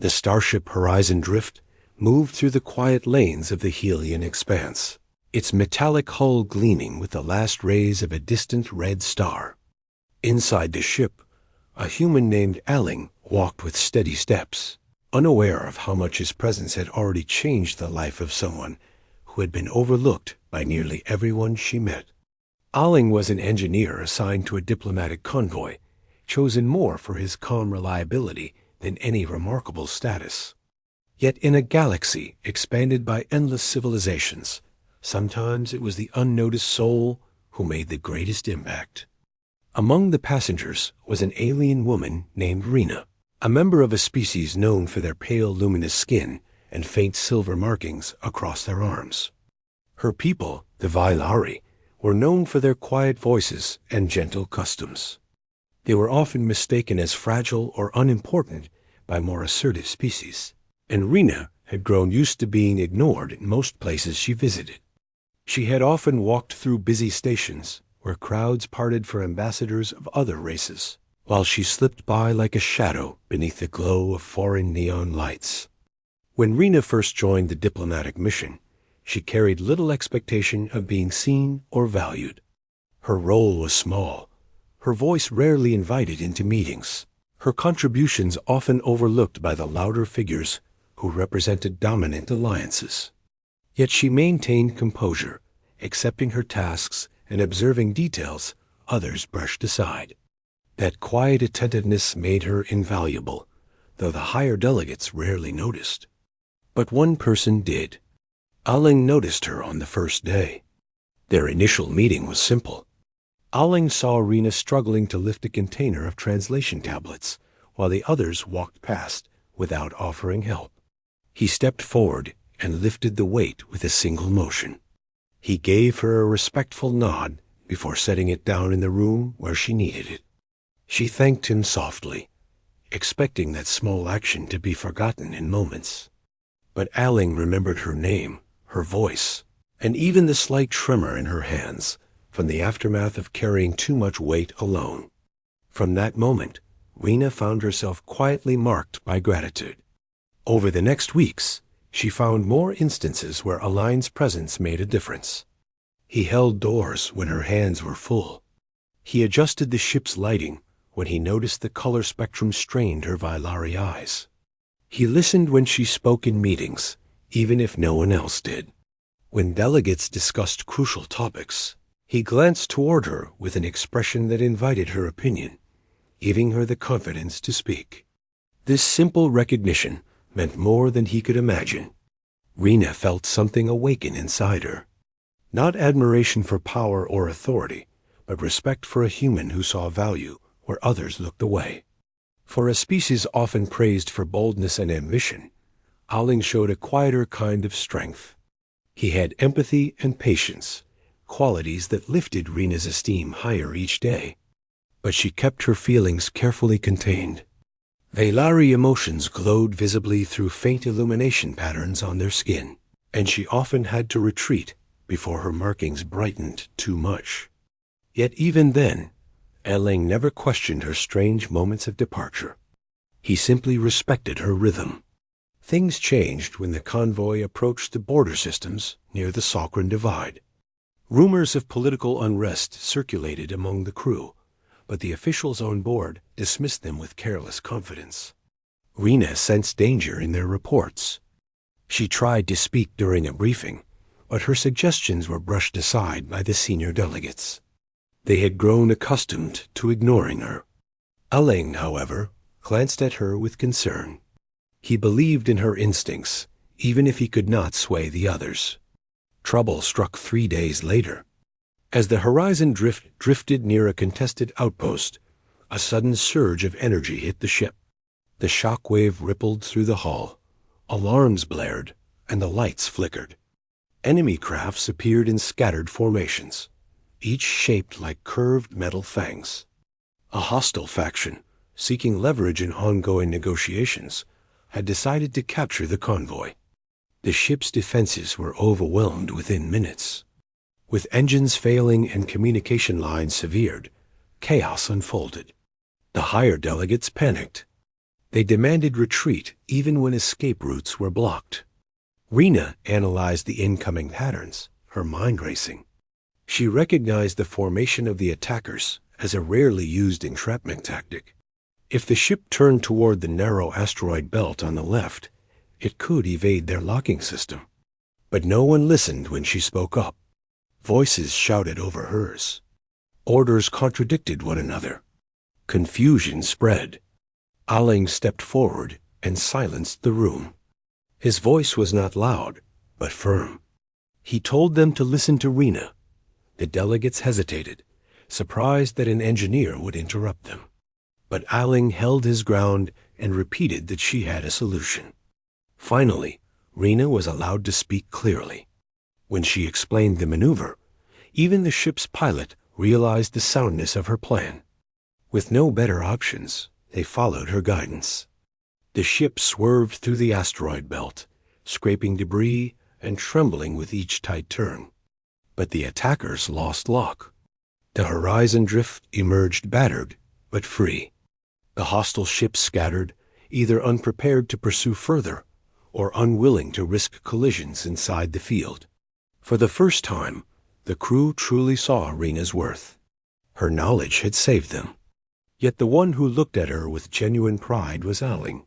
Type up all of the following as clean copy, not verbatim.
The starship Horizon Drift moved through the quiet lanes of the Helian expanse, its metallic hull gleaming with the last rays of a distant red star. Inside the ship, a human named Aling walked with steady steps, unaware of how much his presence had already changed the life of someone who had been overlooked by nearly everyone she met. Aling was an engineer assigned to a diplomatic convoy, chosen more for his calm reliability than any remarkable status. Yet in a galaxy expanded by endless civilizations, sometimes it was the unnoticed soul who made the greatest impact. Among the passengers was an alien woman named Rena, a member of a species known for their pale luminous skin and faint silver markings across their arms. Her people, the Vailari, were known for their quiet voices and gentle customs. They were often mistaken as fragile or unimportant by more assertive species, and Rena had grown used to being ignored in most places she visited. She had often walked through busy stations where crowds parted for ambassadors of other races, while she slipped by like a shadow beneath the glow of foreign neon lights. When Rena first joined the diplomatic mission, she carried little expectation of being seen or valued. Her role was small, her voice rarely invited into meetings, her contributions often overlooked by the louder figures who represented dominant alliances. Yet she maintained composure, accepting her tasks and observing details others brushed aside. That quiet attentiveness made her invaluable, though the higher delegates rarely noticed. But one person did. Aling noticed her on the first day. Their initial meeting was simple. Aling saw Rena struggling to lift a container of translation tablets, while the others walked past without offering help. He stepped forward and lifted the weight with a single motion. He gave her a respectful nod before setting it down in the room where she needed it. She thanked him softly, expecting that small action to be forgotten in moments. But Aling remembered her name, her voice, and even the slight tremor in her hands from the aftermath of carrying too much weight alone. From that moment, Rena found herself quietly marked by gratitude. Over the next weeks, she found more instances where Aling's presence made a difference. He held doors when her hands were full. He adjusted the ship's lighting when he noticed the color spectrum strained her Vailari eyes. He listened when she spoke in meetings, even if no one else did. When delegates discussed crucial topics, he glanced toward her with an expression that invited her opinion, giving her the confidence to speak. This simple recognition meant more than he could imagine. Rena felt something awaken inside her. Not admiration for power or authority, but respect for a human who saw value where others looked away. For a species often praised for boldness and ambition, Aling showed a quieter kind of strength. He had empathy and patience, qualities that lifted Rena's esteem higher each day. But she kept her feelings carefully contained. Vailari emotions glowed visibly through faint illumination patterns on their skin, and she often had to retreat before her markings brightened too much. Yet even then, Aling never questioned her strange moments of departure. He simply respected her rhythm. Things changed when the convoy approached the border systems near the Sokran Divide. Rumors of political unrest circulated among the crew, but the officials on board dismissed them with careless confidence. Rena sensed danger in their reports. She tried to speak during a briefing, but her suggestions were brushed aside by the senior delegates. They had grown accustomed to ignoring her. Aling, however, glanced at her with concern. He believed in her instincts, even if he could not sway the others. Trouble struck 3 days later. As the Horizon Drift drifted near a contested outpost, a sudden surge of energy hit the ship. The shock wave rippled through the hull. Alarms blared, and the lights flickered. Enemy crafts appeared in scattered formations, each shaped like curved metal fangs. A hostile faction, seeking leverage in ongoing negotiations, had decided to capture the convoy. The ship's defenses were overwhelmed within minutes. With engines failing and communication lines severed, chaos unfolded. The higher delegates panicked. They demanded retreat even when escape routes were blocked. Rena analyzed the incoming patterns, her mind racing. She recognized the formation of the attackers as a rarely used entrapment tactic. If the ship turned toward the narrow asteroid belt on the left, it could evade their locking system. But no one listened when she spoke up. Voices shouted over hers. Orders contradicted one another. Confusion spread. Aling stepped forward and silenced the room. His voice was not loud, but firm. He told them to listen to Rena. The delegates hesitated, surprised that an engineer would interrupt them. But Aling held his ground and repeated that she had a solution. Finally, Rena was allowed to speak clearly. When she explained the maneuver, even the ship's pilot realized the soundness of her plan. With no better options, they followed her guidance. The ship swerved through the asteroid belt, scraping debris and trembling with each tight turn. But the attackers lost lock. The horizon drift emerged battered, but free. The hostile ships scattered, either unprepared to pursue further or unwilling to risk collisions inside the field. For the first time, the crew truly saw Rena's worth. Her knowledge had saved them. Yet the one who looked at her with genuine pride was Aling.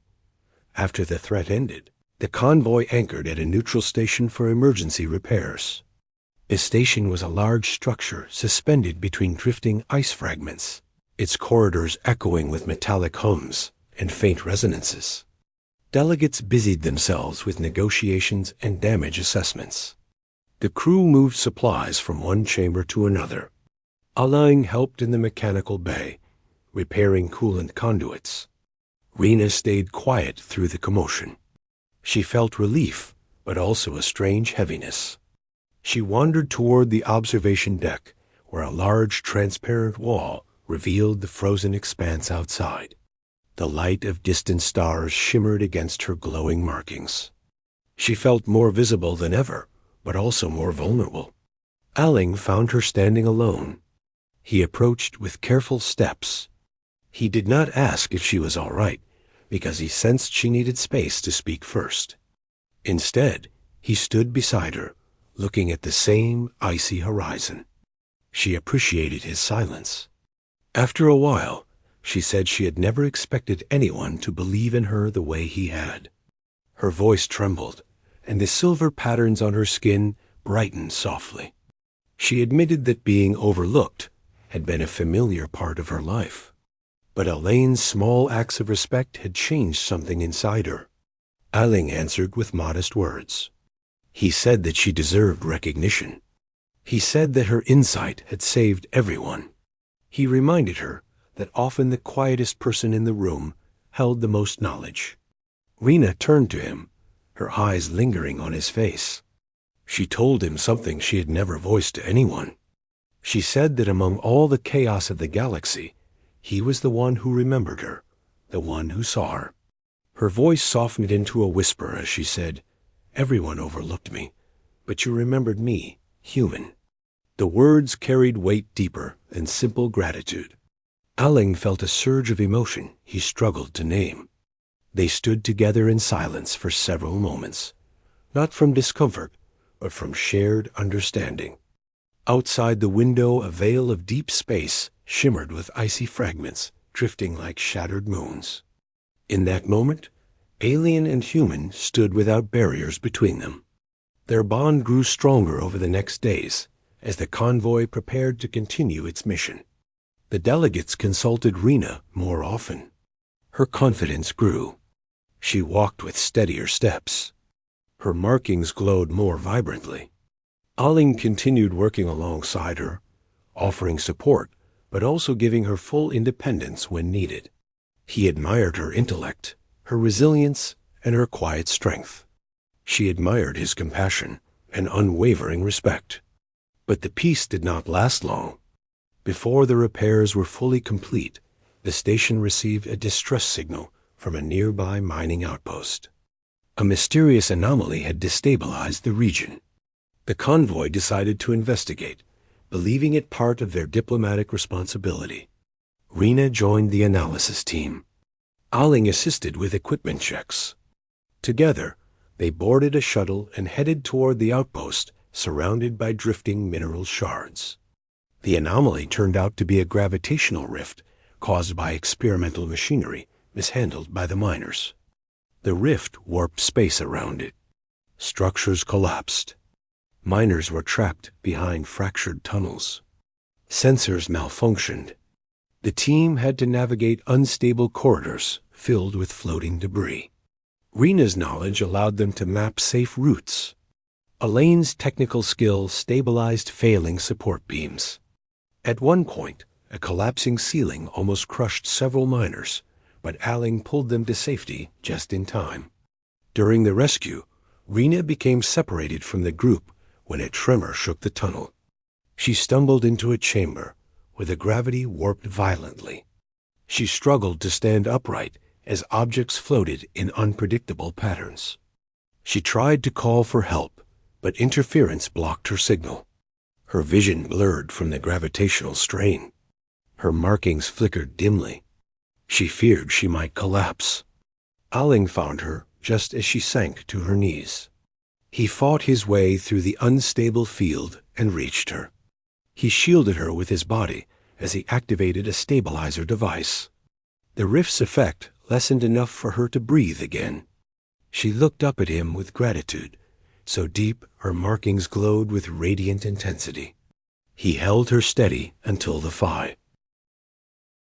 After the threat ended, the convoy anchored at a neutral station for emergency repairs. The station was a large structure suspended between drifting ice fragments, its corridors echoing with metallic hums and faint resonances. Delegates busied themselves with negotiations and damage assessments. The crew moved supplies from one chamber to another. Aling helped in the mechanical bay, repairing coolant conduits. Rena stayed quiet through the commotion. She felt relief, but also a strange heaviness. She wandered toward the observation deck, where a large transparent wall revealed the frozen expanse outside. The light of distant stars shimmered against her glowing markings. She felt more visible than ever, but also more vulnerable. Aling found her standing alone. He approached with careful steps. He did not ask if she was all right, because he sensed she needed space to speak first. Instead, he stood beside her, looking at the same icy horizon. She appreciated his silence. After a while, she said she had never expected anyone to believe in her the way he had. Her voice trembled, and the silver patterns on her skin brightened softly. She admitted that being overlooked had been a familiar part of her life. But Elaine's small acts of respect had changed something inside her. Aling answered with modest words. He said that she deserved recognition. He said that her insight had saved everyone. He reminded her that often the quietest person in the room held the most knowledge. Rena turned to him, her eyes lingering on his face. She told him something she had never voiced to anyone. She said that among all the chaos of the galaxy, he was the one who remembered her, the one who saw her. Her voice softened into a whisper as she said, "Everyone overlooked me, but you remembered me, human." The words carried weight deeper than simple gratitude. Aling felt a surge of emotion he struggled to name. They stood together in silence for several moments, not from discomfort, but from shared understanding. Outside the window, a veil of deep space shimmered with icy fragments, drifting like shattered moons. In that moment, alien and human stood without barriers between them. Their bond grew stronger over the next days as the convoy prepared to continue its mission. The delegates consulted Rena more often. Her confidence grew. She walked with steadier steps. Her markings glowed more vibrantly. Aling continued working alongside her, offering support, but also giving her full independence when needed. He admired her intellect, her resilience, and her quiet strength. She admired his compassion and unwavering respect. But the peace did not last long. Before the repairs were fully complete, the station received a distress signal from a nearby mining outpost. A mysterious anomaly had destabilized the region. The convoy decided to investigate, believing it part of their diplomatic responsibility. Rena joined the analysis team. Aling assisted with equipment checks. Together, they boarded a shuttle and headed toward the outpost, surrounded by drifting mineral shards. The anomaly turned out to be a gravitational rift caused by experimental machinery mishandled by the miners. The rift warped space around it. Structures collapsed. Miners were trapped behind fractured tunnels. Sensors malfunctioned. The team had to navigate unstable corridors filled with floating debris. Rena's knowledge allowed them to map safe routes. Elaine's technical skill stabilized failing support beams. At one point, a collapsing ceiling almost crushed several miners, but Aling pulled them to safety just in time. During the rescue, Rena became separated from the group when a tremor shook the tunnel. She stumbled into a chamber where the gravity warped violently. She struggled to stand upright as objects floated in unpredictable patterns. She tried to call for help, but interference blocked her signal. Her vision blurred from the gravitational strain. Her markings flickered dimly. She feared she might collapse. Aling found her just as she sank to her knees. He fought his way through the unstable field and reached her. He shielded her with his body as he activated a stabilizer device. The rift's effect lessened enough for her to breathe again. She looked up at him with gratitude, so deep her markings glowed with radiant intensity. He held her steady until the phi.